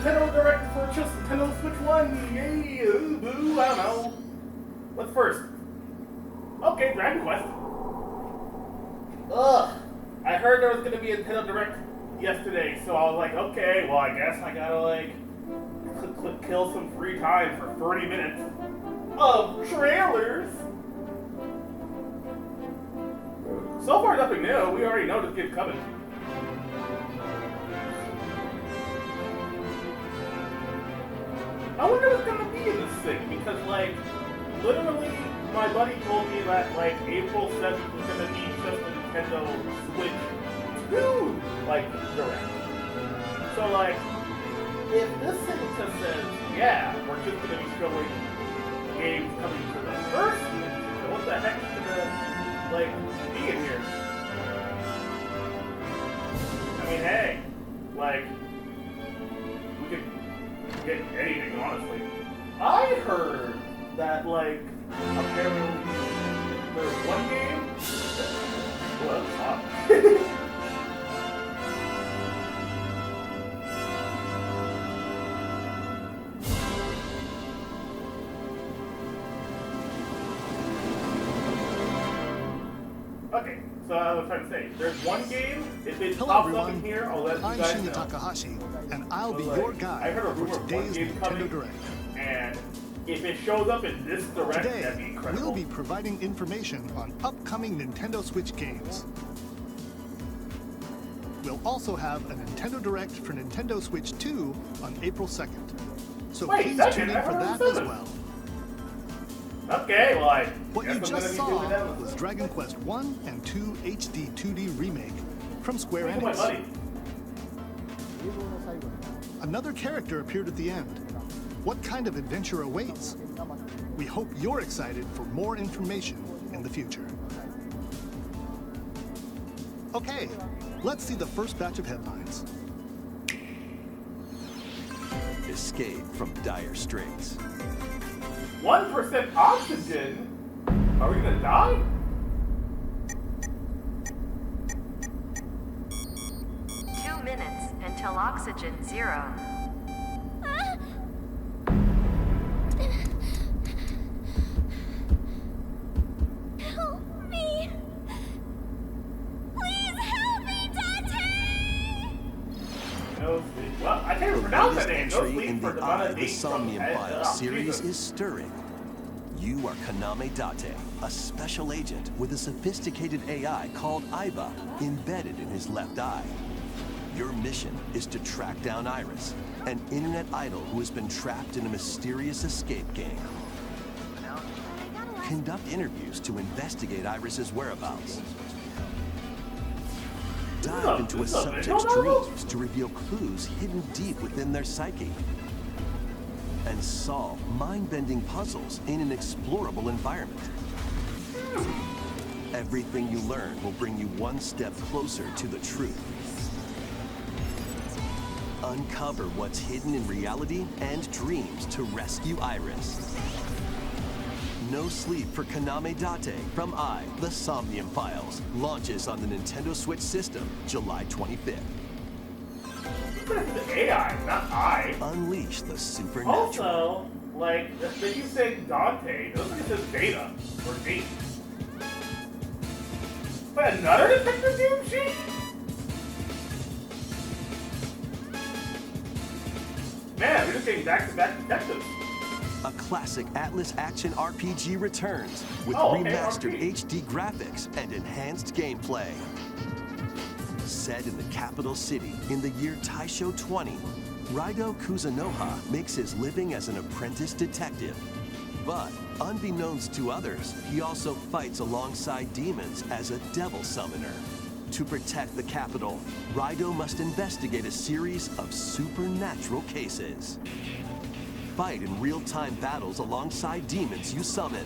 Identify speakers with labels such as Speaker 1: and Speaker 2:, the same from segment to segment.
Speaker 1: Nintendo Direct for just Nintendo Switch 1. Yay! Ooh, boo, I don't know. What's first? Okay, Dragon Quest. Ugh. I heard there was gonna be a Nintendo Direct yesterday, so I was like, okay, well, I guess I gotta, like, kill some free time for 30 minutes of trailers. So far, nothing new. We already know this game's coming. I wonder what's gonna be in this thing, because, like, literally, my buddy told me that, like, April 7th was gonna be just a Nintendo Switch 2, like, direct. So, like, if this thing just says, yeah, we're just gonna be showing games coming to the first Switch, so what the heck is gonna, like, be in here? I mean, hey, like, we could get anything, honestly. I heard that, like, apparently there's one game. Well, that's hot. Okay, so I was trying to say, there's one game. If it
Speaker 2: Hello,
Speaker 1: pops
Speaker 2: everyone.
Speaker 1: up in here, I'll let you
Speaker 2: I'm
Speaker 1: guys
Speaker 2: Shinya
Speaker 1: know.
Speaker 2: Takahashi, and I'll be
Speaker 1: like,
Speaker 2: your
Speaker 1: I
Speaker 2: guide
Speaker 1: heard a
Speaker 2: for
Speaker 1: rumor of one
Speaker 2: today's
Speaker 1: game
Speaker 2: Nintendo
Speaker 1: coming,
Speaker 2: Direct.
Speaker 1: and if it shows up in this direct,
Speaker 2: Today,
Speaker 1: that'd be incredible.
Speaker 2: we'll be providing information on upcoming Nintendo Switch games. We'll also have a Nintendo Direct for Nintendo Switch 2 on April 2nd. So
Speaker 1: Wait,
Speaker 2: please
Speaker 1: second?
Speaker 2: tune in
Speaker 1: I
Speaker 2: for
Speaker 1: heard
Speaker 2: that
Speaker 1: it
Speaker 2: as
Speaker 1: was
Speaker 2: well.
Speaker 1: Okay, well, I
Speaker 2: What
Speaker 1: guess
Speaker 2: you
Speaker 1: I'm
Speaker 2: just
Speaker 1: gonna be
Speaker 2: saw
Speaker 1: doing that.
Speaker 2: was Dragon Quest 1 and 2 HD 2D Remake from Square
Speaker 1: Look at my
Speaker 2: Enix.
Speaker 1: buddy.
Speaker 2: Another character appeared at the end. What kind of adventure awaits? We hope you're excited for more information in the future. Okay, let's see the first batch of headlines.
Speaker 3: Escape from dire straits.
Speaker 1: 1% oxygen? Are we gonna die?
Speaker 4: Until oxygen 0.
Speaker 5: Help me! Please help me, Dante!
Speaker 1: No sleep. Well, I can't even pronounce that name. No
Speaker 3: Entry
Speaker 1: sleep
Speaker 3: in
Speaker 1: for
Speaker 3: the
Speaker 1: the amount
Speaker 3: Eye
Speaker 1: of
Speaker 3: of the
Speaker 1: days from
Speaker 3: Somnium
Speaker 1: head.
Speaker 3: Files
Speaker 1: Oh,
Speaker 3: series
Speaker 1: Jesus.
Speaker 3: is stirring. You are Kaname Date, a special agent with a sophisticated AI called Aiba embedded in his left eye. Your mission is to track down Iris, an internet idol who has been trapped in a mysterious escape game. Conduct interviews to investigate Iris's whereabouts. Dive into a
Speaker 1: this is a
Speaker 3: subject's
Speaker 1: visual novel?
Speaker 3: dreams to reveal clues hidden deep within their psyche. And solve mind-bending puzzles in an explorable environment. Everything you learn will bring you one step closer to the truth. Uncover what's hidden in reality and dreams to rescue Iris. No Sleep for Kaname Date from The Somnium Files launches on the Nintendo Switch system July 25th.
Speaker 1: This is AI, not I.
Speaker 3: Unleash the supernatural.
Speaker 1: Also, like, they keep saying Dante. It looks like it says Data or Date. But another detective game sheet? Man, we're just getting back-to-back detectives.
Speaker 3: A classic Atlas action RPG returns with
Speaker 1: Oh, okay,
Speaker 3: remastered
Speaker 1: RPG.
Speaker 3: HD graphics and enhanced gameplay. Set in the capital city in the year Taisho 20, Raido Kuzunoha makes his living as an apprentice detective. But unbeknownst to others, he also fights alongside demons as a devil summoner. To protect the capital, Raido must investigate a series of supernatural cases. Fight in real-time battles alongside demons you summon.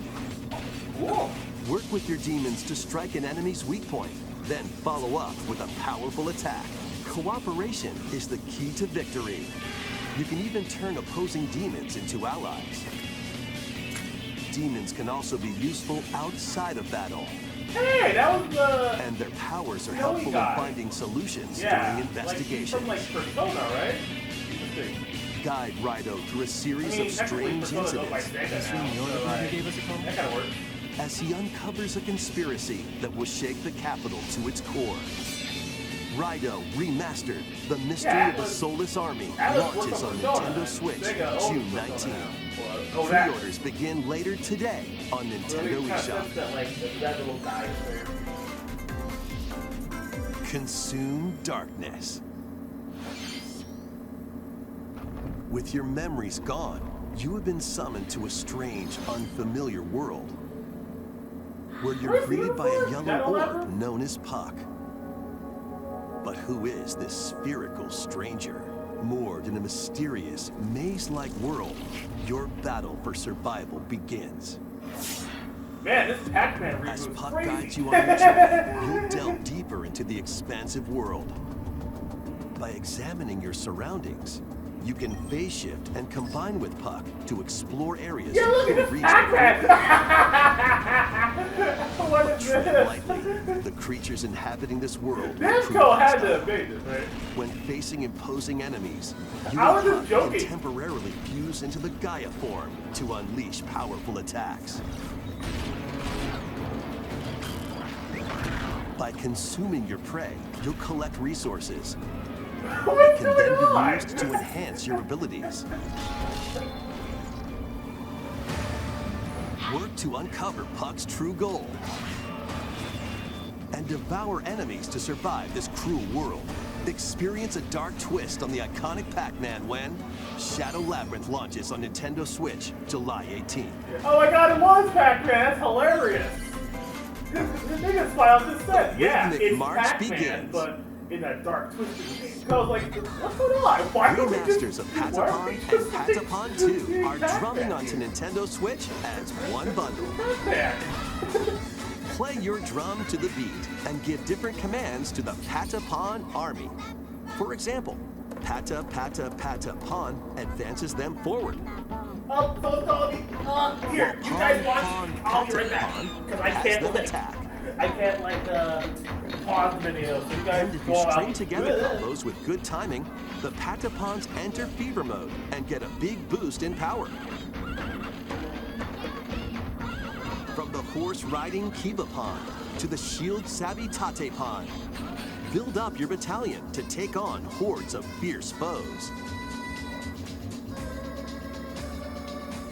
Speaker 1: Cool.
Speaker 3: Work with your demons to strike an enemy's weak point, then follow up with a powerful attack. Cooperation is the key to victory. You can even turn opposing demons into allies. Demons can also be useful outside of battle,
Speaker 1: Hey, that was the...
Speaker 3: and their powers are
Speaker 1: Snowy
Speaker 3: helpful
Speaker 1: guy.
Speaker 3: in finding solutions
Speaker 1: Yeah,
Speaker 3: during
Speaker 1: like he's
Speaker 3: investigations.
Speaker 1: from, like, Persona, right? Interesting.
Speaker 3: guide Rido through a series of strange incidents
Speaker 1: That kind of works.
Speaker 3: as he uncovers a conspiracy that will shake the capital to its core. Rido Remastered, The Mystery of the Soulless Army, launches on Nintendo Switch June 19th. Pre-orders begin later today on Nintendo eShop. Consume darkness. With your memories gone, you have been summoned to a strange, unfamiliar world, where you're greeted by a yellow orb known as Puck. But who is this spherical stranger? Moored in a mysterious, maze-like world, your battle for survival begins.
Speaker 1: Man, this Pac-Man
Speaker 3: As
Speaker 1: reboot is
Speaker 3: Puck
Speaker 1: crazy.
Speaker 3: guides you on your journey, you'll delve deeper into the expansive world. By examining your surroundings, you can phase shift and combine with Puck to explore areas
Speaker 1: Yeah,
Speaker 3: you
Speaker 1: look at
Speaker 3: couldn't
Speaker 1: this
Speaker 3: reach before.
Speaker 1: Pac-Man! What is
Speaker 3: Tread
Speaker 1: this?
Speaker 3: lightly. The creatures inhabiting this world will prove
Speaker 1: Namco had to
Speaker 3: hostile.
Speaker 1: have made this, right?
Speaker 3: When facing imposing enemies, you
Speaker 1: I was
Speaker 3: and
Speaker 1: just
Speaker 3: Puck can
Speaker 1: joking.
Speaker 3: temporarily fuse into the Gaia form to unleash powerful attacks. By consuming your prey, you'll collect resources that
Speaker 1: What's
Speaker 3: can then
Speaker 1: going
Speaker 3: be
Speaker 1: on?
Speaker 3: used to enhance your abilities. Work to uncover Puck's true goal and devour enemies to survive this cruel world. Experience a dark twist on the iconic Pac-Man when Shadow Labyrinth launches on Nintendo Switch July 18th.
Speaker 1: Oh my god, it was Pac-Man! That's hilarious! The biggest file just said, yeah,
Speaker 3: Rhythmic
Speaker 1: it's
Speaker 3: March
Speaker 1: Pac-Man,
Speaker 3: begins.
Speaker 1: but in that dark, twisted game. So I was like, what's going on? Why don't we just...
Speaker 3: Remasters of
Speaker 1: why don't
Speaker 3: Patapon
Speaker 1: we
Speaker 3: and
Speaker 1: just
Speaker 3: Patapon
Speaker 1: make
Speaker 3: 2 are
Speaker 1: Pac-Man
Speaker 3: drumming onto
Speaker 1: games?
Speaker 3: Nintendo Switch as one bundle.
Speaker 1: Pac-Man.
Speaker 3: Play your drum to the beat and give different commands to the Patapon army. For example, Pata Pata Patapon advances them forward.
Speaker 1: Oh, so here, you guys watch. I'll be right back.
Speaker 3: Patapon
Speaker 1: Because I
Speaker 3: has
Speaker 1: can't,
Speaker 3: them
Speaker 1: like,
Speaker 3: attack.
Speaker 1: I can't, like, pause the video. So you guys
Speaker 3: And if
Speaker 1: go
Speaker 3: you
Speaker 1: out.
Speaker 3: string together combos with good timing, the Patapons enter fever mode and get a big boost in power. From the horse-riding Kibapon to the shield-savvy Tatepon, build up your battalion to take on hordes of fierce foes.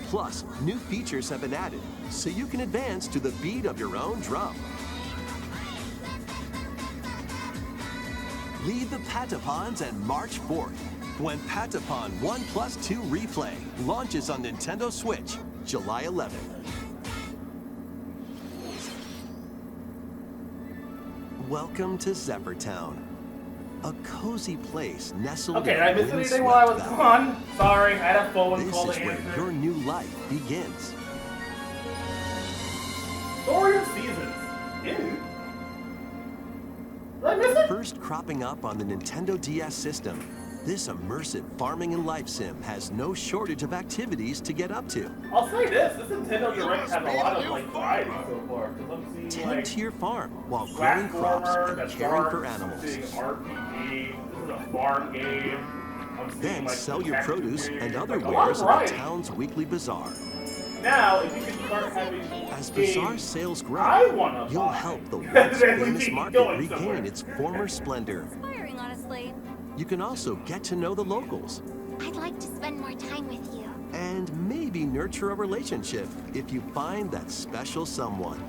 Speaker 3: Plus, new features have been added, so you can advance to the beat of your own drum. Lead the Patapons and march forth when Patapon 1+2 Replay launches on Nintendo Switch July 11th. Welcome to Zephyr-Town, a cozy place nestled
Speaker 1: Okay,
Speaker 3: in
Speaker 1: did I
Speaker 3: a
Speaker 1: miss anything while I was
Speaker 3: windswept
Speaker 1: gone? Sorry, I had a phone
Speaker 3: This
Speaker 1: call
Speaker 3: is
Speaker 1: to
Speaker 3: where
Speaker 1: answer.
Speaker 3: your new life begins.
Speaker 1: Story of Seasons. Ew. Did I miss it?
Speaker 3: First cropping up on the Nintendo DS system, this immersive farming and life sim has no shortage of activities to get up to.
Speaker 1: I'll say this Direct has a lot of like variety so far. Because I'm seeing
Speaker 3: Tend
Speaker 1: like
Speaker 3: to your farm while growing crops
Speaker 1: platformer,
Speaker 3: and
Speaker 1: that's
Speaker 3: caring
Speaker 1: dark,
Speaker 3: for animals.
Speaker 1: I'm seeing RPG. This is a farm game. I'm seeing
Speaker 3: Then
Speaker 1: like
Speaker 3: sell your
Speaker 1: detective
Speaker 3: produce
Speaker 1: games,
Speaker 3: and other
Speaker 1: like, a lot of
Speaker 3: wares at the
Speaker 1: variety.
Speaker 3: town's weekly bazaar.
Speaker 1: Now, if you can start having
Speaker 3: As
Speaker 1: games
Speaker 3: bazaar sales
Speaker 1: I
Speaker 3: grow,
Speaker 1: wanna
Speaker 3: you'll
Speaker 1: buy,
Speaker 3: help the
Speaker 1: then
Speaker 3: once
Speaker 1: we
Speaker 3: famous
Speaker 1: keep
Speaker 3: market
Speaker 1: going somewhere.
Speaker 3: regain its former splendor.
Speaker 5: Inspiring, honestly.
Speaker 3: You can also get to know the locals
Speaker 5: I'd like to spend more time with you.
Speaker 3: and maybe nurture a relationship if you find that special someone.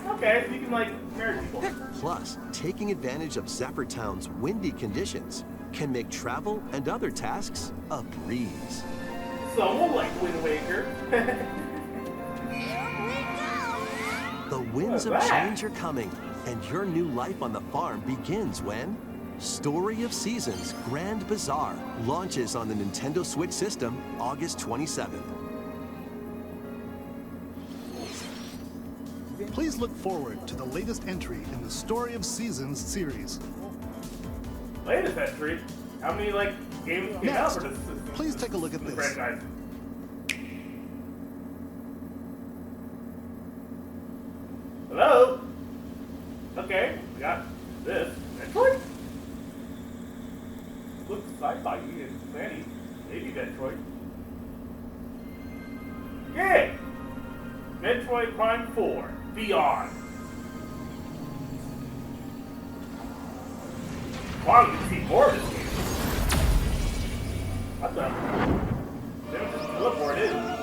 Speaker 1: Okay, so you can like marry people.
Speaker 3: Plus, taking advantage of Zephyr-Town's windy conditions can make travel and other tasks a breeze.
Speaker 1: Someone like Wind Waker.
Speaker 5: Here we go!
Speaker 3: The winds of
Speaker 1: What's that?
Speaker 3: change are coming, and your new life on the farm begins when Story of Seasons Grand Bazaar launches on the Nintendo Switch system August 27th.
Speaker 2: Please look forward to the latest entry in the Story of Seasons series.
Speaker 1: Latest entry. How many like games came out
Speaker 2: Next,
Speaker 1: for this?
Speaker 2: please take a look at
Speaker 1: this
Speaker 2: this.
Speaker 1: franchise? Hello. Okay, we got this. Metroid. Looks sci-fi. Metroid. Yeah! Metroid Prime 4 Beyond. Wow, you can see more of this game. What the? They don't just teleport in.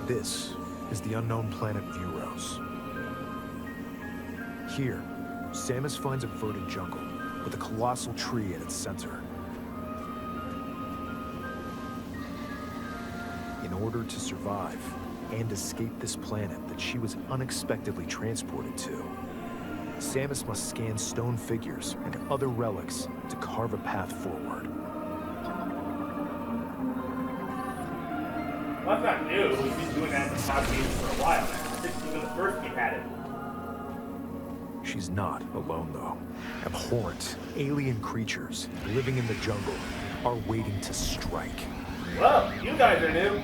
Speaker 6: This is the unknown planet Vuros. Here, Samus finds a verdant jungle with a colossal tree at its center. In order to survive and escape this planet that she was unexpectedly transported to, Samus must scan stone figures and other relics to carve a path forward.
Speaker 1: Well, that's not new. We've been doing that in the top games for a while now. Since even the first game had it.
Speaker 6: She's not alone, though. Abhorrent, alien creatures living in the jungle are waiting to strike.
Speaker 1: Well, you guys are new.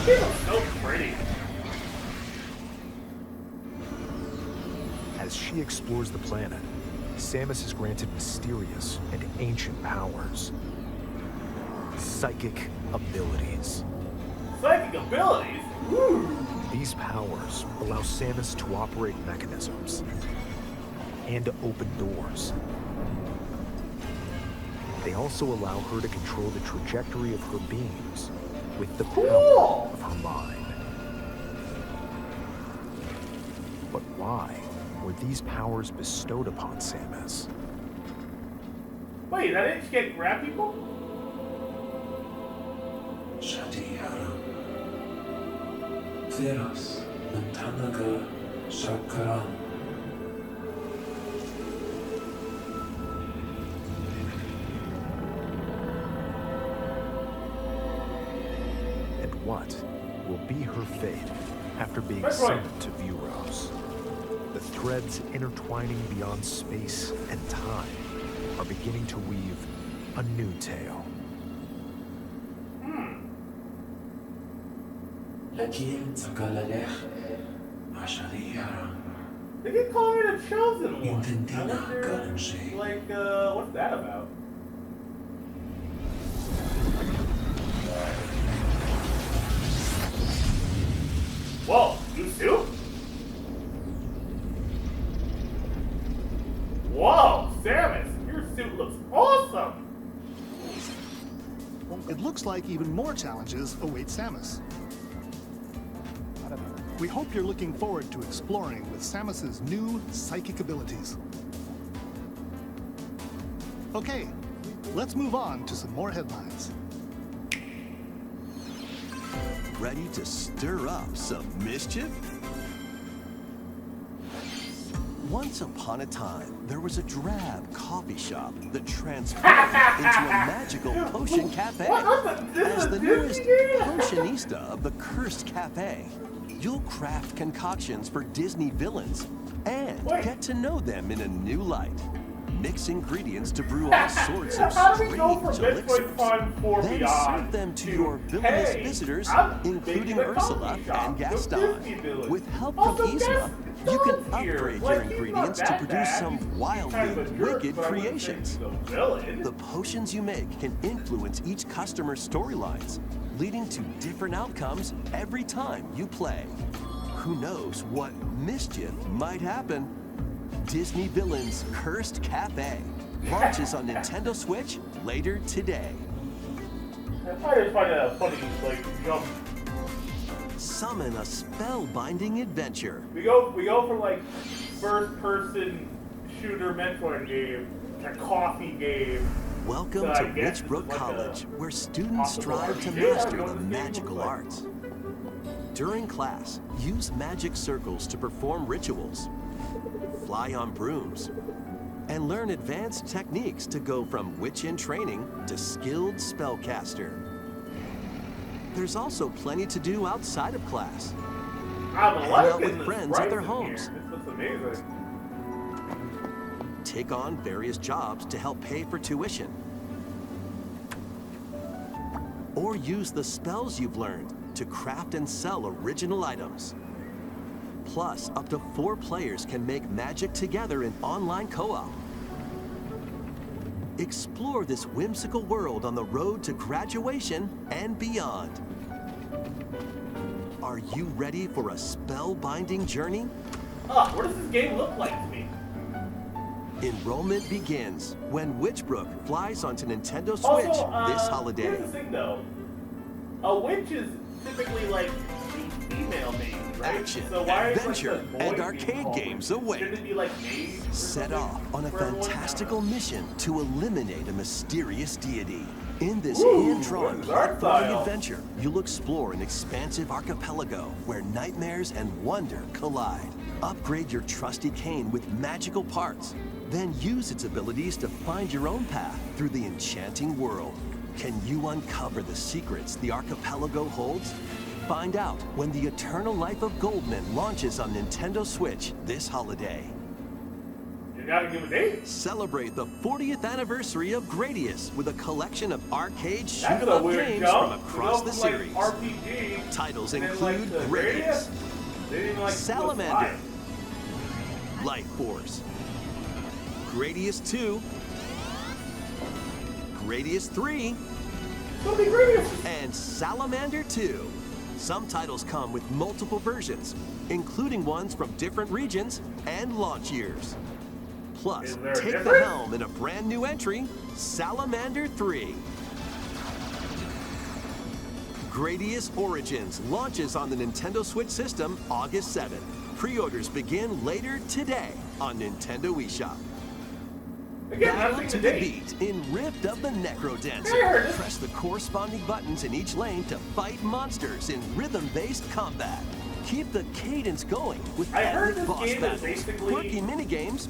Speaker 1: They look so pretty.
Speaker 6: As she explores the planet, Samus is granted mysterious and ancient powers. Psychic abilities.
Speaker 1: Psychic abilities? Woo!
Speaker 6: These powers allow Samus to operate mechanisms and to open doors. They also allow her to control the trajectory of her beams with the power of her mind. But why were these powers bestowed upon Samus?
Speaker 1: Wait, that didn't she can't grab people?
Speaker 7: Shadihara. Theros, Nantanaga, Shakaran.
Speaker 6: And what will be her fate after being
Speaker 1: That's right.
Speaker 6: summoned to Vuros? The threads intertwining beyond space and time are beginning to weave a new tale.
Speaker 7: Lakin Sakalalech, Ashadihara.
Speaker 1: They get called her the Chosen One. I
Speaker 7: Intendina
Speaker 1: wonder,
Speaker 7: Karanshi.
Speaker 1: like, what's that about? Whoa, you too? Whoa, Samus, your suit looks awesome!
Speaker 2: It looks like even more challenges await Samus. We hope you're looking forward to exploring with Samus's new psychic abilities. Okay, let's move on to some more headlines.
Speaker 3: Ready to stir up some mischief? Once upon a time, there was a drab coffee shop that transformed into a magical potion cafe. As the newest potionista of the Cursed Cafe, you'll craft concoctions for Disney villains and get to know them in a new light. Mix ingredients to brew all sorts of
Speaker 1: How do we go from
Speaker 3: strange
Speaker 1: Metroid
Speaker 3: elixirs.
Speaker 1: Prime 4
Speaker 3: Then
Speaker 1: Beyond
Speaker 3: serve them to
Speaker 1: to,
Speaker 3: your villainous
Speaker 1: hey,
Speaker 3: visitors,
Speaker 1: I'm
Speaker 3: including
Speaker 1: making a
Speaker 3: Ursula
Speaker 1: coffee shop
Speaker 3: and
Speaker 1: with
Speaker 3: Gaston.
Speaker 1: Disney villains.
Speaker 3: With help from
Speaker 1: Also,
Speaker 3: Yzma, you can
Speaker 1: Gaston's here.
Speaker 3: upgrade
Speaker 1: Like,
Speaker 3: your
Speaker 1: he's not
Speaker 3: ingredients to
Speaker 1: that
Speaker 3: produce
Speaker 1: bad.
Speaker 3: some
Speaker 1: He's
Speaker 3: wildly
Speaker 1: kind of a jerk,
Speaker 3: wicked
Speaker 1: but I wouldn't say
Speaker 3: creations.
Speaker 1: he's a villain.
Speaker 3: The potions you make can influence each customer's storylines, leading to different outcomes every time you play. Who knows what mischief might happen? Disney Villains Cursed Cafe launches on Nintendo Switch later today.
Speaker 1: I just find it a funny, like, jump.
Speaker 3: Summon a spellbinding adventure.
Speaker 1: We go from like first-person shooter Metroid game to coffee game.
Speaker 3: Welcome
Speaker 1: So
Speaker 3: to
Speaker 1: I guess
Speaker 3: Witchbrook
Speaker 1: it's like
Speaker 3: College,
Speaker 1: a
Speaker 3: where students
Speaker 1: possible
Speaker 3: strive to
Speaker 1: RPG.
Speaker 3: master
Speaker 1: Yeah,
Speaker 3: the
Speaker 1: this game
Speaker 3: magical
Speaker 1: looks like-
Speaker 3: arts. During class, use magic circles to perform rituals, fly on brooms, and learn advanced techniques to go from witch in training to skilled spellcaster. There's also plenty to do outside of class.
Speaker 1: I'm
Speaker 3: Hang
Speaker 1: liking
Speaker 3: out with
Speaker 1: the
Speaker 3: friends at
Speaker 1: sprites
Speaker 3: their
Speaker 1: in
Speaker 3: homes.
Speaker 1: Here. This looks amazing.
Speaker 3: take on various jobs to help pay for tuition. Or use the spells you've learned to craft and sell original items. Plus, up to 4 players can make magic together in online co-op. Explore this whimsical world on the road to graduation and beyond. Are you ready for a spellbinding journey?
Speaker 1: What does this game look like to me?
Speaker 3: Enrollment begins when Witchbrook flies onto Nintendo Switch
Speaker 1: Also,
Speaker 3: this holiday.
Speaker 1: Here's the thing, though. A witch is typically like the female name, right?
Speaker 3: Action,
Speaker 1: so why
Speaker 3: adventure,
Speaker 1: is, like, the boy
Speaker 3: and
Speaker 1: being
Speaker 3: arcade
Speaker 1: called?
Speaker 3: games await.
Speaker 1: Shouldn't it be like Abe or
Speaker 3: Set
Speaker 1: something
Speaker 3: off on a
Speaker 1: for everyone?
Speaker 3: fantastical mission to eliminate a mysterious deity. In this
Speaker 1: Ooh,
Speaker 3: hand-drawn,
Speaker 1: what is art
Speaker 3: heart-filling
Speaker 1: style?
Speaker 3: adventure, you'll explore an expansive archipelago where nightmares and wonder collide. Upgrade your trusty cane with magical parts, then use its abilities to find your own path through the enchanting world. Can you uncover the secrets the archipelago holds? Find out when the Eternal Life of Goldman launches on Nintendo Switch this holiday.
Speaker 1: You gotta give a date.
Speaker 3: Celebrate the 40th anniversary of Gradius with a collection of arcade
Speaker 1: That's
Speaker 3: shoot-'em
Speaker 1: a
Speaker 3: up
Speaker 1: weird
Speaker 3: games
Speaker 1: jump.
Speaker 3: from across the
Speaker 1: It goes from,
Speaker 3: series.
Speaker 1: like, RPG,
Speaker 3: Titles
Speaker 1: and then,
Speaker 3: include
Speaker 1: like, the
Speaker 3: Gradius,
Speaker 1: They didn't even, like,
Speaker 3: Salamander,
Speaker 1: fly.
Speaker 3: Life Force, Gradius 2, Gradius 3,
Speaker 1: It'll be Gradius.
Speaker 3: and Salamander 2. Some titles come with multiple versions, including ones from different regions and launch years. Plus,
Speaker 1: Is there a
Speaker 3: take the
Speaker 1: difference?
Speaker 3: helm in a brand new entry, Salamander 3. Gradius Origins launches on the Nintendo Switch system August 7th. Pre-orders begin later today on Nintendo eShop.
Speaker 1: Again, I've
Speaker 3: Battle
Speaker 1: seen
Speaker 3: to
Speaker 1: the
Speaker 3: the
Speaker 1: date.
Speaker 3: beat in Rift of the Necrodancer.
Speaker 1: There.
Speaker 3: Press the corresponding buttons in each lane to fight monsters in rhythm-based combat. Keep the cadence going with
Speaker 1: I heard
Speaker 3: epic
Speaker 1: this
Speaker 3: boss
Speaker 1: game is
Speaker 3: battles,
Speaker 1: basically,
Speaker 3: quirky minigames,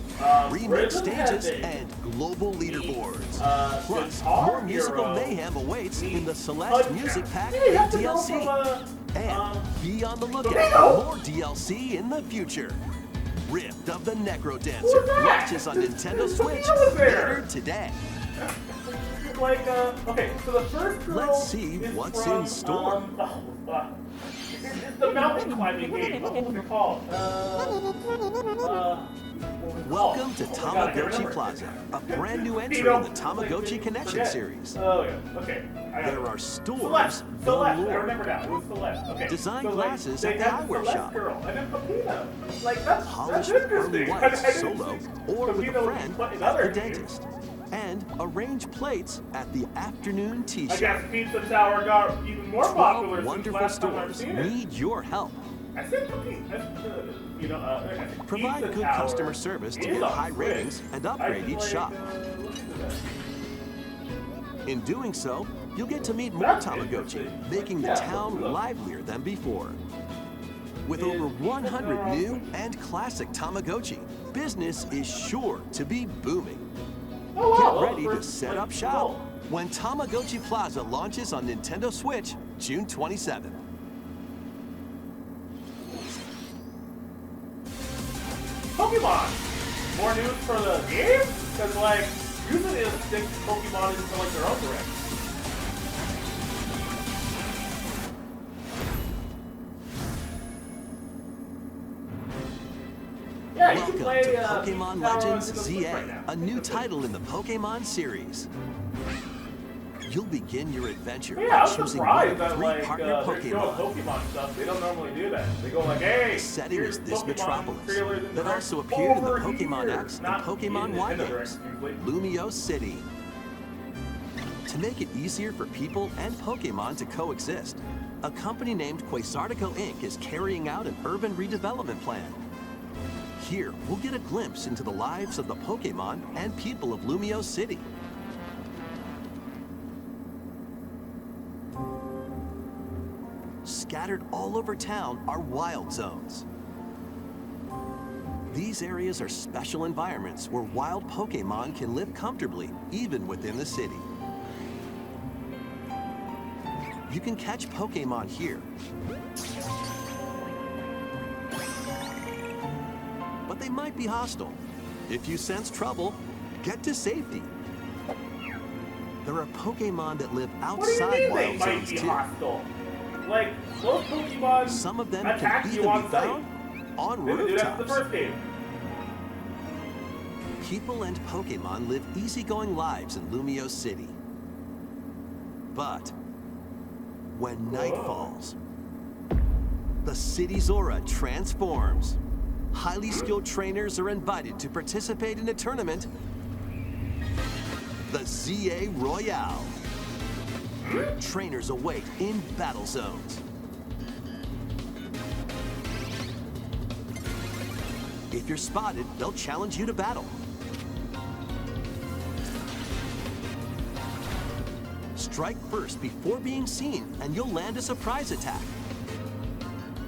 Speaker 3: remix
Speaker 1: rhythm
Speaker 3: stages,
Speaker 1: heavy.
Speaker 3: and global leaderboards. Plus,
Speaker 1: Guitar
Speaker 3: more musical
Speaker 1: Hero
Speaker 3: mayhem awaits in the
Speaker 1: meets
Speaker 3: Celeste
Speaker 1: Punch
Speaker 3: Music
Speaker 1: Out.
Speaker 3: Pack
Speaker 1: Yeah, you have
Speaker 3: and
Speaker 1: to go
Speaker 3: DLC.
Speaker 1: from,
Speaker 3: And be on the lookout
Speaker 1: Tomato.
Speaker 3: for more DLC in the future. Rift of the
Speaker 1: Who's
Speaker 3: Necrodancer
Speaker 1: that?
Speaker 3: launches on Nintendo Switch
Speaker 1: Tomato was there.
Speaker 3: later today.
Speaker 1: Like, okay, so the first girl
Speaker 3: Let's see
Speaker 1: is
Speaker 3: what's
Speaker 1: from,
Speaker 3: in store.
Speaker 1: It's the mountain climbing game. What was it called?
Speaker 3: Welcome to
Speaker 1: Oh my God, I can't
Speaker 3: Tamagotchi
Speaker 1: remember.
Speaker 3: Plaza, a brand new entry
Speaker 1: You know,
Speaker 3: in the Tamagotchi Connection
Speaker 1: forget.
Speaker 3: series.
Speaker 1: Oh, yeah, okay. I got
Speaker 3: There
Speaker 1: it.
Speaker 3: are stores
Speaker 1: Celeste, I
Speaker 3: galore.
Speaker 1: remember now. It was Celeste. Okay.
Speaker 3: Design
Speaker 1: so, like,
Speaker 3: glasses
Speaker 1: they
Speaker 3: at the
Speaker 1: had
Speaker 3: eyewear
Speaker 1: Celeste
Speaker 3: shop.
Speaker 1: Girl, and then Pepino. Like, that's
Speaker 3: Polished
Speaker 1: interesting.
Speaker 3: pearly
Speaker 1: I
Speaker 3: whites
Speaker 1: didn't
Speaker 3: solo
Speaker 1: see
Speaker 3: or with a
Speaker 1: Pepino
Speaker 3: friend
Speaker 1: in
Speaker 3: at
Speaker 1: other
Speaker 3: the
Speaker 1: games.
Speaker 3: dentist. And arrange plates at the afternoon tea
Speaker 1: I
Speaker 3: shop.
Speaker 1: guess Pizza Tower got even more popular
Speaker 3: 12
Speaker 1: since
Speaker 3: wonderful
Speaker 1: last time I've
Speaker 3: stores
Speaker 1: seen it.
Speaker 3: need your help.
Speaker 1: I think you know, I think
Speaker 3: Provide
Speaker 1: Pizza
Speaker 3: good
Speaker 1: Tower
Speaker 3: customer service to
Speaker 1: is
Speaker 3: get
Speaker 1: on
Speaker 3: high
Speaker 1: Switch.
Speaker 3: ratings and
Speaker 1: I
Speaker 3: upgrade
Speaker 1: should,
Speaker 3: each
Speaker 1: like,
Speaker 3: shop.
Speaker 1: look into that.
Speaker 3: In doing so, you'll get to meet more
Speaker 1: That's
Speaker 3: Tamagotchi,
Speaker 1: interesting.
Speaker 3: making the
Speaker 1: Yeah,
Speaker 3: town
Speaker 1: look.
Speaker 3: livelier than before. With
Speaker 1: Is
Speaker 3: over
Speaker 1: Pizza
Speaker 3: 100
Speaker 1: Tower
Speaker 3: new
Speaker 1: on
Speaker 3: and classic Tamagotchi, business is sure to be booming.
Speaker 1: Oh, wow,
Speaker 3: Get
Speaker 1: well,
Speaker 3: ready to
Speaker 1: first,
Speaker 3: set
Speaker 1: like,
Speaker 3: up shop
Speaker 1: result.
Speaker 3: when Tamagotchi Plaza launches on Nintendo Switch June 27th.
Speaker 1: Pokemon! More news for the game? Because, like, usually it'll stick Pokemon into, like, their own direction. Yeah, you can
Speaker 3: Welcome
Speaker 1: play,
Speaker 3: to
Speaker 1: Pizza
Speaker 3: Pokemon
Speaker 1: Tower
Speaker 3: Legends
Speaker 1: on the Switch
Speaker 3: ZA,
Speaker 1: right now.
Speaker 3: a new title in the Pokemon series. You'll begin your adventure
Speaker 1: Yeah, I
Speaker 3: by
Speaker 1: was
Speaker 3: choosing one
Speaker 1: surprised
Speaker 3: of
Speaker 1: that,
Speaker 3: 3
Speaker 1: like,
Speaker 3: partner
Speaker 1: they're showing
Speaker 3: Pokemon.
Speaker 1: Pokemon stuff. They don't normally do that. They go like, hey,
Speaker 3: The setting
Speaker 1: here's
Speaker 3: is this
Speaker 1: Pokemon
Speaker 3: metropolis
Speaker 1: trailers and
Speaker 3: that
Speaker 1: direct
Speaker 3: also appeared in the
Speaker 1: over
Speaker 3: Pokemon
Speaker 1: here.
Speaker 3: X and
Speaker 1: Not
Speaker 3: Pokemon
Speaker 1: in
Speaker 3: Y
Speaker 1: Nintendo
Speaker 3: games,
Speaker 1: Direct, usually.
Speaker 3: Lumio City. To make it easier for people and Pokemon to coexist, a company named Quasartico Inc. is carrying out an urban redevelopment plan. Here, we'll get a glimpse into the lives of the Pokemon and people of Lumio City. Scattered all over town are wild zones. These areas are special environments where wild Pokemon can live comfortably, even within the city. You can catch Pokemon here. But they might be hostile. If you sense trouble, get to safety. There are Pokemon that live
Speaker 1: What do you
Speaker 3: outside
Speaker 1: mean they
Speaker 3: wild
Speaker 1: might
Speaker 3: zones
Speaker 1: be
Speaker 3: too.
Speaker 1: hostile? Like, those Pokemon
Speaker 3: Some of them
Speaker 1: attack
Speaker 3: can
Speaker 1: you
Speaker 3: even
Speaker 1: on
Speaker 3: be
Speaker 1: sight.
Speaker 3: found on
Speaker 1: They would do that in the
Speaker 3: rooftops.
Speaker 1: first game.
Speaker 3: People and Pokemon live easygoing lives in Lumio City. But when night falls, the city's aura transforms. Highly skilled trainers are invited to participate in a tournament, the ZA Royale. Trainers await in battle zones. If you're spotted, they'll challenge you to battle. Strike first before being seen, and you'll land a surprise attack.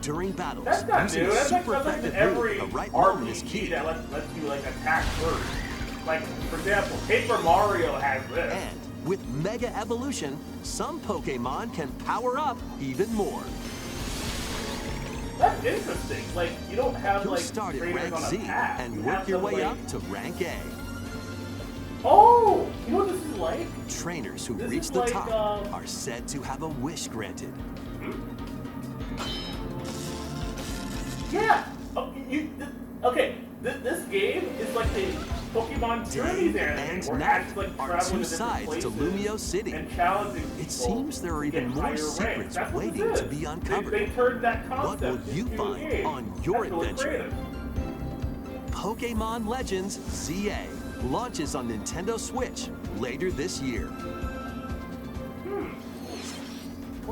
Speaker 3: During battles,
Speaker 1: That's not
Speaker 3: using
Speaker 1: new.
Speaker 3: a
Speaker 1: That's like,
Speaker 3: super effective
Speaker 1: every
Speaker 3: move, the right moment is
Speaker 1: RPG
Speaker 3: key.
Speaker 1: that lets you like attack first. Like, for example, Paper Mario has this.
Speaker 3: And with Mega Evolution, some Pokemon can power up even more.
Speaker 1: That's interesting. Like, you don't have
Speaker 3: You'll
Speaker 1: like
Speaker 3: start at
Speaker 1: trainers
Speaker 3: rank
Speaker 1: on a
Speaker 3: Z
Speaker 1: path.
Speaker 3: and
Speaker 1: You
Speaker 3: work
Speaker 1: have
Speaker 3: your
Speaker 1: them,
Speaker 3: way
Speaker 1: like-
Speaker 3: up to rank A.
Speaker 1: Oh, you know what this is like?
Speaker 3: Trainers who
Speaker 1: This
Speaker 3: reach
Speaker 1: is
Speaker 3: the
Speaker 1: like,
Speaker 3: top are said to have a wish granted.
Speaker 1: Yeah. Okay. This game is like the Pokemon Journeys
Speaker 3: Day
Speaker 1: anime,
Speaker 3: and
Speaker 1: where
Speaker 3: night
Speaker 1: Ash is like
Speaker 3: are
Speaker 1: traveling
Speaker 3: two
Speaker 1: to different
Speaker 3: sides
Speaker 1: places
Speaker 3: to Lumio City.
Speaker 1: and challenging people.
Speaker 3: It seems there are
Speaker 1: to get
Speaker 3: even more
Speaker 1: higher ranks.
Speaker 3: secrets
Speaker 1: That's what
Speaker 3: waiting
Speaker 1: this
Speaker 3: to
Speaker 1: is.
Speaker 3: be uncovered.
Speaker 1: They turned that
Speaker 3: What
Speaker 1: concept
Speaker 3: will you
Speaker 1: into a
Speaker 3: find
Speaker 1: game.
Speaker 3: on your
Speaker 1: That's really
Speaker 3: adventure?
Speaker 1: creative.
Speaker 3: Pokemon Legends ZA launches on Nintendo Switch later this year.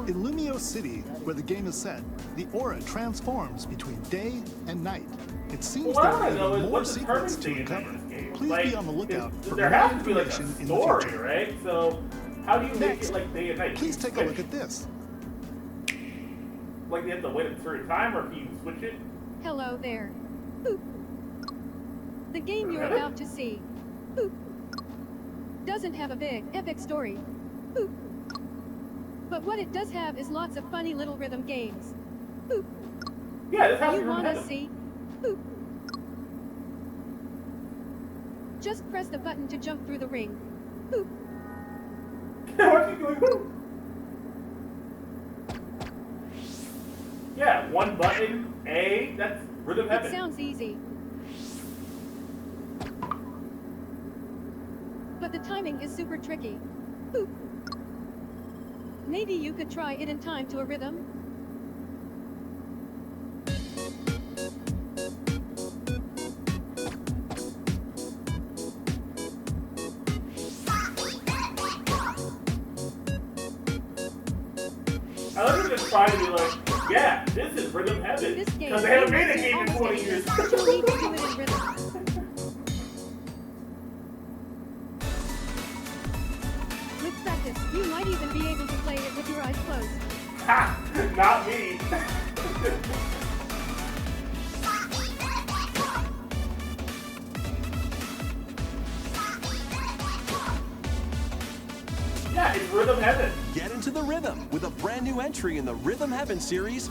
Speaker 2: In Lumio City, where the game is set, the aura transforms between day and night. It seems
Speaker 1: What I
Speaker 2: there
Speaker 1: want
Speaker 2: are
Speaker 1: to know
Speaker 2: even
Speaker 1: is
Speaker 2: more
Speaker 1: what
Speaker 2: secrets to
Speaker 1: determines the
Speaker 2: uncover.
Speaker 1: in this game.
Speaker 2: Please
Speaker 1: Like,
Speaker 2: be on the lookout for
Speaker 1: there
Speaker 2: more
Speaker 1: has to be like a
Speaker 2: information in the
Speaker 1: story,
Speaker 2: future.
Speaker 1: right? So how do you make
Speaker 2: Next,
Speaker 1: it like day and night?
Speaker 2: please take a look at this.
Speaker 1: Like you have to wait a certain time, or can you switch it?
Speaker 8: Hello there. Boop. The game you're about to see, boop, doesn't have a big, epic story. Boop. But what it does have is lots of funny little rhythm games. Boop.
Speaker 1: Yeah, this has to
Speaker 8: You
Speaker 1: be
Speaker 8: wanna
Speaker 1: random.
Speaker 8: see? Boop. Just press the button to jump through the ring. Boop.
Speaker 1: What's he doing? Woo? Yeah, one button, A, that's Rhythm
Speaker 8: It
Speaker 1: Heaven.
Speaker 8: sounds easy. But the timing is super tricky. Boop. Maybe you could try it in time to a rhythm?
Speaker 1: I love just trying to be like, yeah, this is Rhythm
Speaker 8: In
Speaker 1: Heaven.
Speaker 8: this game,
Speaker 1: Because they haven't made a
Speaker 8: you
Speaker 1: game in
Speaker 8: almost
Speaker 1: 20 years.
Speaker 8: but you'll need to do it in rhythm. With practice, you might even be able to play it with your eyes closed.
Speaker 1: Ha! Not me. Yeah, it's Rhythm Heaven.
Speaker 3: Get into the rhythm with a brand new entry in the Rhythm Heaven series,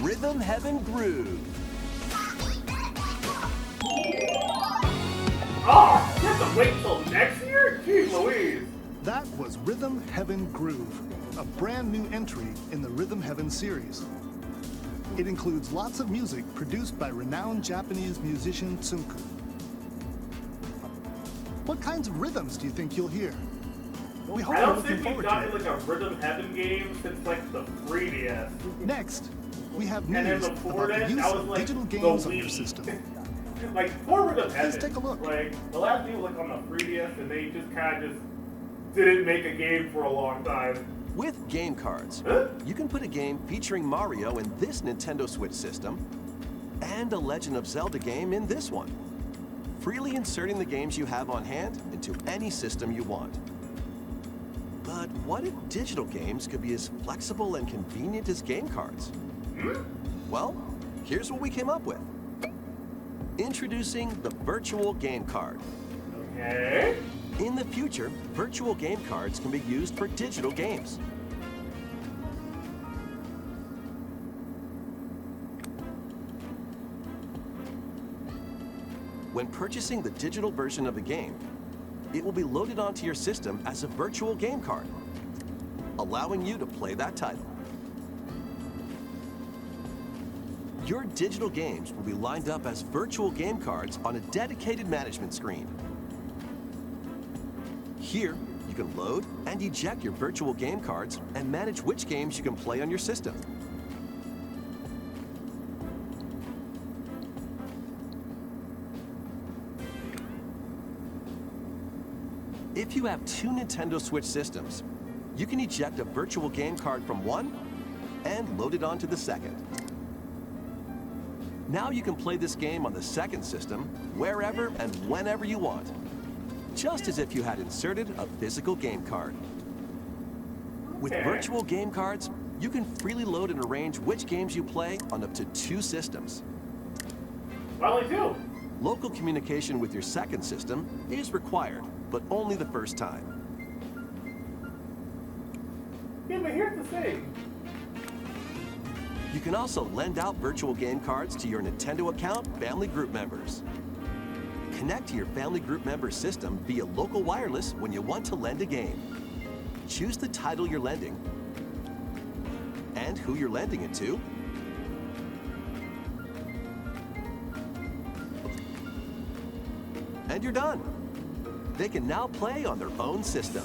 Speaker 3: Rhythm Heaven Groove.
Speaker 1: Oh, you have to wait till next year? Jeez Louise.
Speaker 2: That was Rhythm Heaven Groove, a brand new entry in the Rhythm Heaven series. It includes lots of music produced by renowned Japanese musician Tsunku. What kinds of rhythms do you think you'll hear? We hope
Speaker 1: I
Speaker 2: you're
Speaker 1: don't
Speaker 2: looking
Speaker 1: think we've
Speaker 2: forward to
Speaker 1: gotten
Speaker 2: it.
Speaker 1: like a Rhythm Heaven game since like the 3DS.
Speaker 2: Next, we have
Speaker 1: And then
Speaker 2: news
Speaker 1: before
Speaker 2: about the
Speaker 1: that,
Speaker 2: use
Speaker 1: that was
Speaker 2: of
Speaker 1: like
Speaker 2: digital
Speaker 1: the
Speaker 2: games on
Speaker 1: Wii.
Speaker 2: your system.
Speaker 1: Like, poor Rhythm Heaven.
Speaker 2: take a look.
Speaker 1: Like, the last game was like on the 3DS, and they just kind of just didn't make a game for a long time.
Speaker 3: With game cards,
Speaker 1: Huh?
Speaker 3: you can put a game featuring Mario in this Nintendo Switch system and a Legend of Zelda game in this one, freely inserting the games you have on hand into any system you want. But what if digital games could be as flexible and convenient as game cards? Well, here's what we came up with. Introducing the Virtual Game Card.
Speaker 1: Okay.
Speaker 3: In the future, virtual game cards can be used for digital games. When purchasing the digital version of the game, it will be loaded onto your system as a virtual game card, allowing you to play that title. Your digital games will be lined up as virtual game cards on a dedicated management screen. Here, you can load and eject your virtual game cards and manage which games you can play on your system. If you have two Nintendo Switch systems, you can eject a virtual game card from one and load it onto the second. Now you can play this game on the second system wherever and whenever you want, just as if you had inserted a physical game card. With virtual game cards, you can freely load and arrange which games you play on up to two systems.
Speaker 1: Well, I do.
Speaker 3: Local communication with your second system is required, but only the first time.
Speaker 1: Yeah, but here's the thing.
Speaker 3: You can also lend out virtual game cards to your Nintendo account family group members. Connect to your family group member system via local wireless when you want to lend a game. Choose the title you're lending and who you're lending it to. And you're done. They can now play on their own system.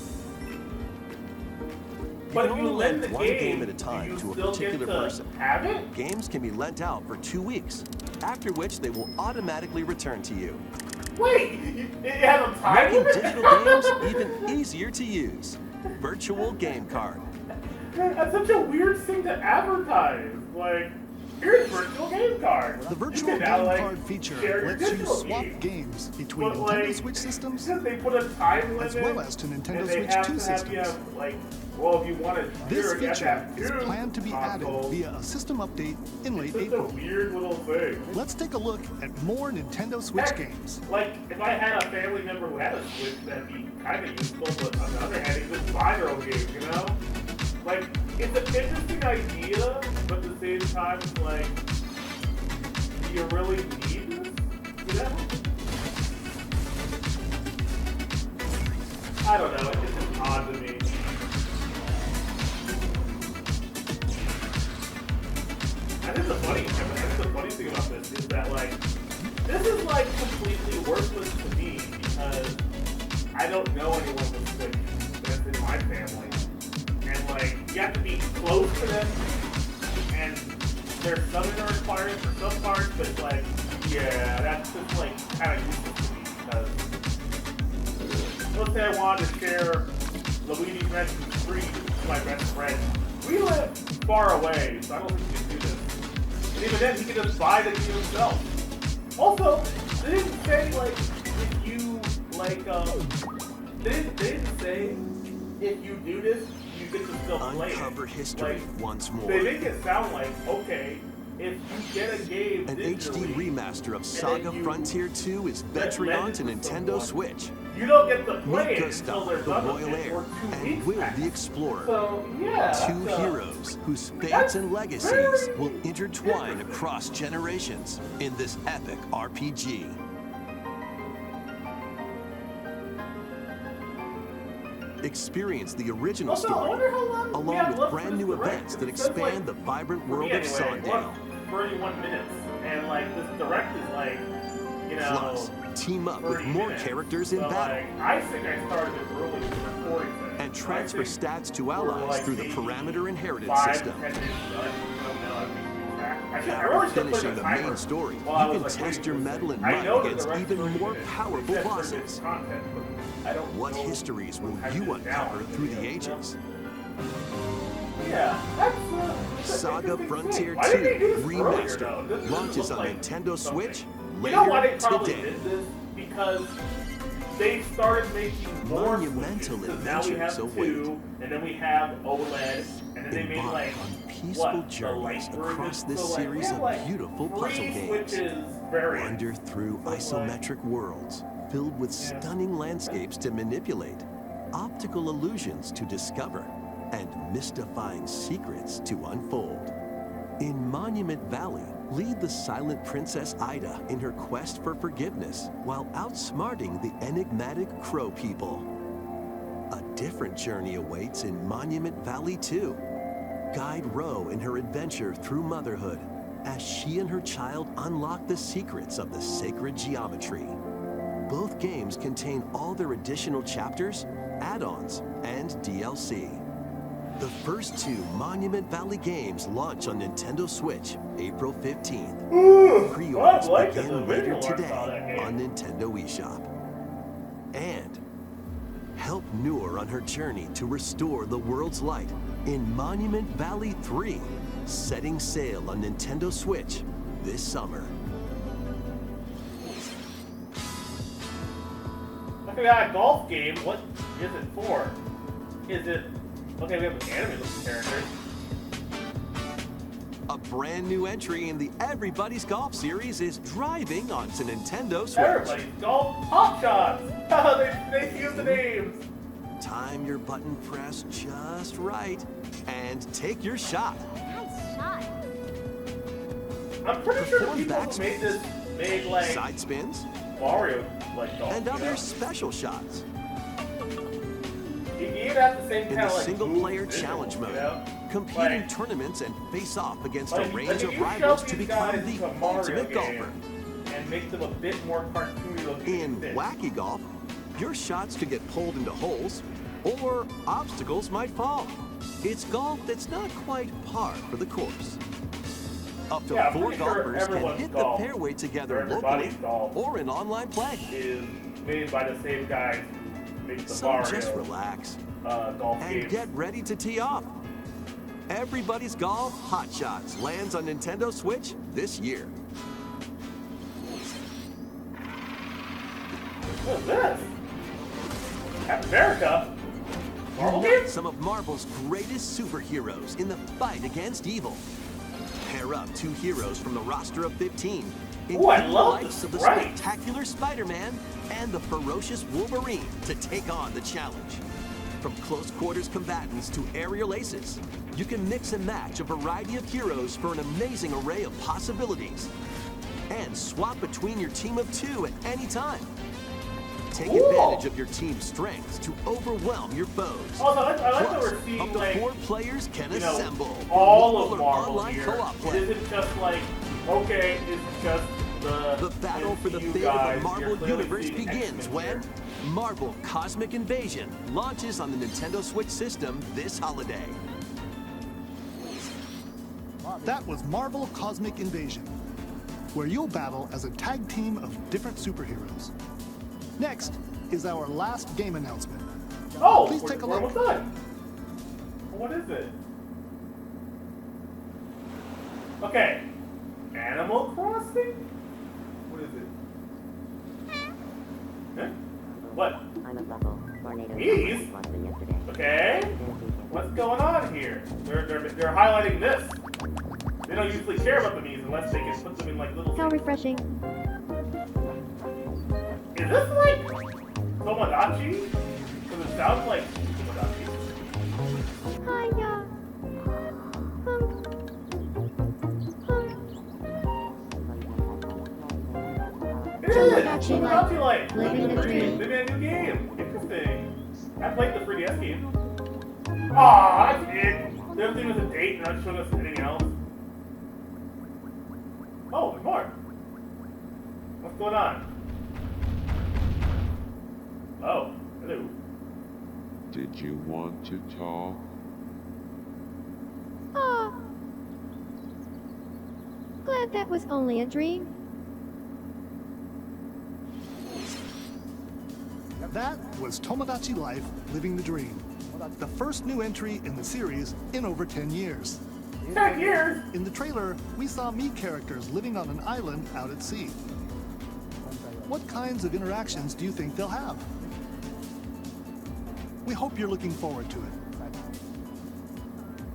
Speaker 3: You
Speaker 1: But
Speaker 3: can
Speaker 1: if you
Speaker 3: only
Speaker 1: lend
Speaker 3: lend
Speaker 1: the
Speaker 3: one game
Speaker 1: game,
Speaker 3: at a time
Speaker 1: do
Speaker 3: to
Speaker 1: you
Speaker 3: a
Speaker 1: still
Speaker 3: particular
Speaker 1: get to
Speaker 3: person.
Speaker 1: have it?
Speaker 3: Games can be lent out for 2 weeks, after which they will automatically return to you.
Speaker 1: Wait, it has a time
Speaker 3: Making
Speaker 1: limit?
Speaker 3: digital games even easier to use. Virtual game card.
Speaker 1: That's such a weird thing to advertise. Like, here's virtual game card.
Speaker 2: The
Speaker 1: You
Speaker 2: virtual
Speaker 1: can
Speaker 2: game
Speaker 1: now, like,
Speaker 2: card feature
Speaker 1: share your
Speaker 2: lets you
Speaker 1: digital
Speaker 2: swap
Speaker 1: game.
Speaker 2: games between
Speaker 1: But,
Speaker 2: Nintendo
Speaker 1: like,
Speaker 2: Switch systems
Speaker 1: because they put a time limit,
Speaker 2: as well as to Nintendo
Speaker 1: and they
Speaker 2: Switch
Speaker 1: have
Speaker 2: 2
Speaker 1: to have you
Speaker 2: systems.
Speaker 1: have, like, well, if you want to
Speaker 2: This
Speaker 1: you have to
Speaker 2: feature
Speaker 1: have
Speaker 2: is
Speaker 1: two
Speaker 2: planned to be added
Speaker 1: consoles.
Speaker 2: via a system update in late
Speaker 1: It's just a
Speaker 2: April.
Speaker 1: weird little thing.
Speaker 2: Let's take a look at more Nintendo Switch
Speaker 1: Heck,
Speaker 2: games.
Speaker 1: Like, if I had a family member who had a Switch, that'd be kind of useful, but on the other hand, they could buy their own games, you know? Like, it's an interesting idea, but at the same time, it's like, do you really need this? You know? I don't know, it's just odd to me. I think the funny thing about this is that, like, this is, like, completely worthless to me because I don't know anyone with Switch that's in my family. And, like, you have to be close to them, and there's some that are required for some parts, but, like, yeah, that's just, like, kind of useless to me because let's say I wanted to share Luigi's Mansion 3 to my best friend. We live far away, so I don't think we can do this. And even then, he can just buy the game himself. Also, they didn't say, like, if you, like, they didn't say if you do this, you get to still play it.
Speaker 3: Uncover history
Speaker 1: Like,
Speaker 3: once more.
Speaker 1: They make it sound like, okay, if you get a game
Speaker 3: An
Speaker 1: digitally,
Speaker 3: HD remaster of
Speaker 1: then
Speaker 3: Saga
Speaker 1: you
Speaker 3: Frontier 2 is venturing
Speaker 1: lend
Speaker 3: onto
Speaker 1: it to
Speaker 3: Nintendo
Speaker 1: someone,
Speaker 3: Switch.
Speaker 1: you don't get to play
Speaker 3: Meet
Speaker 1: it until
Speaker 3: Gustav,
Speaker 1: they're
Speaker 3: the
Speaker 1: done with
Speaker 3: Royal
Speaker 1: it,
Speaker 3: Heir,
Speaker 1: or 2
Speaker 3: and
Speaker 1: weeks
Speaker 3: Will,
Speaker 1: past.
Speaker 3: the Explorer.
Speaker 1: So, yeah.
Speaker 3: Two
Speaker 1: that's,
Speaker 3: heroes whose fates
Speaker 1: that's
Speaker 3: and legacies
Speaker 1: very
Speaker 3: will intertwine
Speaker 1: interesting.
Speaker 3: across generations in this epic RPG. Experience the original
Speaker 1: Also, I
Speaker 3: story,
Speaker 1: wonder how long we
Speaker 3: along
Speaker 1: have
Speaker 3: with
Speaker 1: left for
Speaker 3: brand
Speaker 1: this
Speaker 3: new
Speaker 1: direct.
Speaker 3: events that
Speaker 1: It says,
Speaker 3: expand
Speaker 1: like,
Speaker 3: the vibrant
Speaker 1: for
Speaker 3: world
Speaker 1: me
Speaker 3: of
Speaker 1: anyway,
Speaker 3: Sondale.
Speaker 1: 31 minutes, and like this direct is like, you know,
Speaker 3: Plus, team up with
Speaker 1: 30
Speaker 3: more
Speaker 1: minutes.
Speaker 3: characters in
Speaker 1: So,
Speaker 3: battle.
Speaker 1: like, I think I started it early with the recording session.
Speaker 3: And
Speaker 1: So I
Speaker 3: transfer
Speaker 1: think
Speaker 3: stats to
Speaker 1: we're,
Speaker 3: allies
Speaker 1: like,
Speaker 3: through the
Speaker 1: maybe
Speaker 3: parameter inheritance
Speaker 1: 5 to
Speaker 3: system.
Speaker 1: 10 minutes done. I don't know, I'd be track. I
Speaker 3: After
Speaker 1: really should play
Speaker 3: finishing the
Speaker 1: timer
Speaker 3: main story,
Speaker 1: while I
Speaker 3: you
Speaker 1: was,
Speaker 3: can
Speaker 1: like,
Speaker 3: test
Speaker 1: waiting
Speaker 3: your
Speaker 1: for this
Speaker 3: mettle
Speaker 1: thing.
Speaker 3: and
Speaker 1: I
Speaker 3: might
Speaker 1: know that
Speaker 3: against
Speaker 1: the rest
Speaker 3: even
Speaker 1: 30
Speaker 3: more
Speaker 1: minutes
Speaker 3: powerful
Speaker 1: is
Speaker 3: bosses.
Speaker 1: content, but I don't
Speaker 3: What
Speaker 1: know
Speaker 3: histories will
Speaker 1: how
Speaker 3: you
Speaker 1: to
Speaker 3: uncover
Speaker 1: down,
Speaker 3: through
Speaker 1: you
Speaker 3: the
Speaker 1: know?
Speaker 3: ages?
Speaker 1: Yeah, that's an
Speaker 3: Saga
Speaker 1: interesting
Speaker 3: Frontier
Speaker 1: thing. Why didn't they
Speaker 3: 2
Speaker 1: do this earlier,
Speaker 3: Remastered
Speaker 1: though? This
Speaker 3: launches
Speaker 1: looks
Speaker 3: on
Speaker 1: like
Speaker 3: Nintendo
Speaker 1: something.
Speaker 3: Switch
Speaker 1: You know why
Speaker 3: later
Speaker 1: they probably
Speaker 3: today.
Speaker 1: did this? Because they started making more
Speaker 3: Monumental
Speaker 1: Switches, 'cause now we have
Speaker 3: adventures
Speaker 1: 2, and then we have OLED, and then they made
Speaker 3: Embark
Speaker 1: like
Speaker 3: on peaceful
Speaker 1: what, the
Speaker 3: journeys
Speaker 1: light version?
Speaker 3: across this
Speaker 1: So, like,
Speaker 3: series
Speaker 1: we have,
Speaker 3: of
Speaker 1: like,
Speaker 3: beautiful
Speaker 1: 3
Speaker 3: puzzle games.
Speaker 1: Switches variants.
Speaker 3: Wander through
Speaker 1: So, like,
Speaker 3: isometric worlds filled with
Speaker 1: yeah.
Speaker 3: stunning landscapes to manipulate, optical illusions to discover, and mystifying secrets to unfold. In Monument Valley, lead the silent Princess Ida in her quest for forgiveness while outsmarting the enigmatic Crow people. A different journey awaits in Monument Valley 2. Guide Ro in her adventure through motherhood as she and her child unlock the secrets of the sacred geometry. Both games contain all their additional chapters, add-ons, and DLC. The first two Monument Valley games launch on Nintendo Switch April 15th. Pre-orders
Speaker 1: I like
Speaker 3: begin
Speaker 1: the
Speaker 3: later
Speaker 1: visual art style of
Speaker 3: today
Speaker 1: that game.
Speaker 3: on Nintendo eShop. And help Noor on her journey to restore the world's light in Monument Valley 3, setting sail on Nintendo Switch this summer.
Speaker 1: Look at that golf game. What is it for? Is it... Okay, we have anime-looking characters.
Speaker 3: A brand new entry in the Everybody's Golf series is driving onto Nintendo Switch.
Speaker 1: Everybody's golf Hot Shots! they use the names!
Speaker 3: Time your button press just right and take your shot.
Speaker 5: Nice shot.
Speaker 1: I'm pretty sure the
Speaker 3: Perform
Speaker 1: people who made this made, like,
Speaker 3: Side spins
Speaker 1: Mario, like, golf.
Speaker 3: and
Speaker 1: you
Speaker 3: other
Speaker 1: know?
Speaker 3: special shots.
Speaker 1: You even have the same
Speaker 3: In
Speaker 1: kind
Speaker 3: the
Speaker 1: of, like,
Speaker 3: single-player
Speaker 1: visual,
Speaker 3: challenge
Speaker 1: you
Speaker 3: mode,
Speaker 1: know?
Speaker 3: compete in
Speaker 1: Like-
Speaker 3: tournaments and face off against
Speaker 1: Like,
Speaker 3: a range
Speaker 1: like, if
Speaker 3: of
Speaker 1: you
Speaker 3: rivals
Speaker 1: shove
Speaker 3: to
Speaker 1: these
Speaker 3: become
Speaker 1: guys
Speaker 3: the
Speaker 1: into a Mario
Speaker 3: ultimate
Speaker 1: game
Speaker 3: golfer.
Speaker 1: and make them a bit more cartoony looking.
Speaker 3: In
Speaker 1: and fit.
Speaker 3: Wacky Golf, your shots could get pulled into holes, or obstacles might fall. It's golf that's not quite par for the course. Up to
Speaker 1: Yeah, I'm
Speaker 3: 4
Speaker 1: pretty sure
Speaker 3: golfers can
Speaker 1: everyone's
Speaker 3: hit
Speaker 1: golf,
Speaker 3: the fairway together
Speaker 1: or everybody's
Speaker 3: locally
Speaker 1: golf,
Speaker 3: or in online play.
Speaker 1: is made by the same guys who make the
Speaker 3: So
Speaker 1: Mario
Speaker 3: just relax
Speaker 1: golf
Speaker 3: and
Speaker 1: games.
Speaker 3: get ready to tee off. Everybody's Golf Hot Shots lands on Nintendo Switch this year.
Speaker 1: What is this? Captain America? Marvel
Speaker 3: Unite
Speaker 1: game?
Speaker 3: some of Marvel's greatest superheroes in the fight against evil. Pair up 2 heroes from the roster of 15.
Speaker 1: Ooh, I
Speaker 3: including the
Speaker 1: love
Speaker 3: likes
Speaker 1: this
Speaker 3: of the
Speaker 1: sprite.
Speaker 3: spectacular Spider-Man and the ferocious Wolverine to take on the challenge. From close quarters combatants to aerial aces, you can mix and match a variety of heroes for an amazing array of possibilities. And swap between your team of 2 at any time. Take
Speaker 1: Cool.
Speaker 3: advantage of your team's strengths to overwhelm your foes.
Speaker 1: Also, I like that
Speaker 3: Plus,
Speaker 1: we're seeing,
Speaker 3: up to
Speaker 1: like,
Speaker 3: 4 players can
Speaker 1: you know,
Speaker 3: assemble for
Speaker 1: all
Speaker 3: local
Speaker 1: of
Speaker 3: or
Speaker 1: Marvel
Speaker 3: online
Speaker 1: here.
Speaker 3: co-op
Speaker 1: It
Speaker 3: play.
Speaker 1: isn't just like, okay, it's just
Speaker 3: The battle for the
Speaker 1: MCU
Speaker 3: fate
Speaker 1: guys.
Speaker 3: of the Marvel
Speaker 1: You're clearly
Speaker 3: Universe
Speaker 1: seeing
Speaker 3: begins
Speaker 1: X-Men
Speaker 3: when
Speaker 1: here.
Speaker 3: Marvel Cosmic Invasion launches on the Nintendo Switch system this holiday.
Speaker 2: That was Marvel Cosmic Invasion, where you'll battle as a tag team of different superheroes. Next is our last game announcement.
Speaker 1: Oh,
Speaker 2: Please take a
Speaker 1: we're
Speaker 2: look.
Speaker 1: almost done. What is it? Okay. Animal Crossing? What is it? Huh? What?
Speaker 9: I'm a buckle. Tornado.
Speaker 1: Bees?
Speaker 9: Yesterday.
Speaker 1: Okay. What's going on here? They're highlighting this. They don't usually care about the bees unless they can put them in like little.
Speaker 8: How refreshing.
Speaker 1: Is this like Tomodachi? Because it sounds like Tomodachi.
Speaker 8: Hiya.
Speaker 1: It is!
Speaker 8: Tomodachi
Speaker 1: Tomodachi Life!
Speaker 8: Living the dream.
Speaker 1: They made a new game. Interesting. I played the 3DS game. Aw, that's it. The other thing was a date and not showing us anything else. Oh, there's more. What's going on? Oh, hello.
Speaker 10: Did you want to talk?
Speaker 8: Ah. Glad that was only a dream.
Speaker 2: That was Tomodachi Life Living the Dream, the first new entry in the series in over 10 years.
Speaker 1: 10 years?
Speaker 2: In the trailer, we saw Mii characters living on an island out at sea. What kinds of interactions do you think they'll have? We hope you're looking forward to it.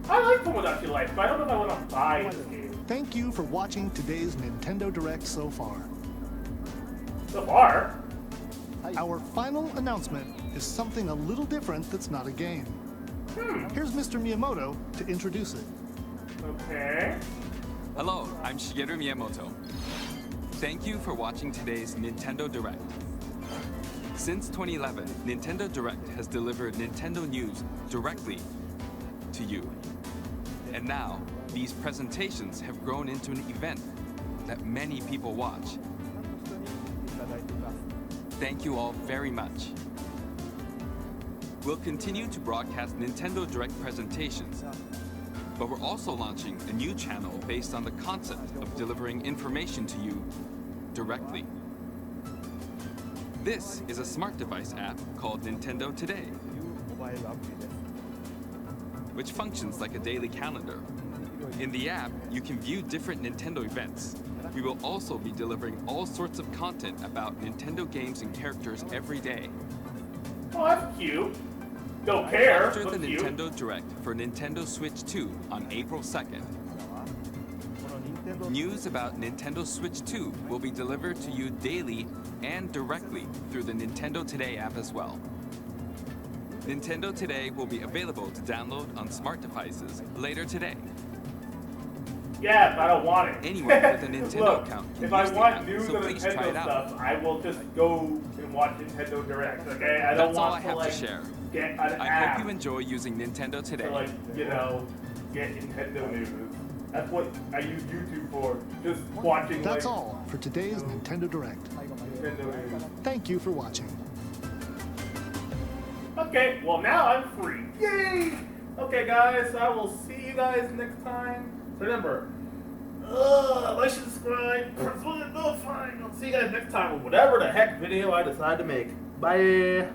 Speaker 1: I like Tomodachi Life, but I don't know if I want to buy this game.
Speaker 2: Thank you for watching today's Nintendo Direct so far.
Speaker 1: So far.
Speaker 2: Our final announcement is something a little different that's not a game. Here's Mr. Miyamoto to introduce it.
Speaker 1: Okay.
Speaker 9: Hello, I'm Shigeru Miyamoto. Thank you for watching today's Nintendo Direct. Since 2011, Nintendo Direct has delivered Nintendo news directly to you. And now, these presentations have grown into an event that many people watch. Thank you all very much. We'll continue to broadcast Nintendo Direct presentations, but we're also launching a new channel based on the concept of delivering information to you directly. This is a smart device app called Nintendo Today, which functions like a daily calendar. In the app, you can view different Nintendo events. We will also be delivering all sorts of content about Nintendo games and characters every day.
Speaker 1: Oh, that's cute. Don't care.
Speaker 9: After the
Speaker 1: but cute.
Speaker 9: Nintendo Direct for Nintendo Switch 2 on April 2nd, news about Nintendo Switch 2 will be delivered to you daily and directly through the Nintendo Today app as well. Nintendo Today will be available to download on smart devices later today.
Speaker 1: Yeah, but I don't want it.
Speaker 9: Anyone with a Nintendo
Speaker 1: Look,
Speaker 9: account can
Speaker 1: if I
Speaker 9: use the
Speaker 1: want
Speaker 9: app,
Speaker 1: news
Speaker 9: so
Speaker 1: of
Speaker 9: please try
Speaker 1: Nintendo
Speaker 9: it out.
Speaker 1: stuff, I will just go and watch Nintendo Direct. Okay, I don't
Speaker 9: That's all I
Speaker 1: want to
Speaker 9: have
Speaker 1: like
Speaker 9: to share.
Speaker 1: get an
Speaker 9: I
Speaker 1: app
Speaker 9: hope you enjoy using Nintendo Today.
Speaker 1: to like get Nintendo news. That's what I use YouTube for. Just watching.
Speaker 2: That's
Speaker 1: like,
Speaker 2: all for today's Nintendo Direct.
Speaker 1: Nintendo news.
Speaker 2: Thank you for watching.
Speaker 1: Okay, well now I'm free. Yay! Okay, guys, I will see you guys next time. So remember, like, subscribe, press the bell notifying. I'll see you guys next time with whatever the heck video I decide to make. Bye.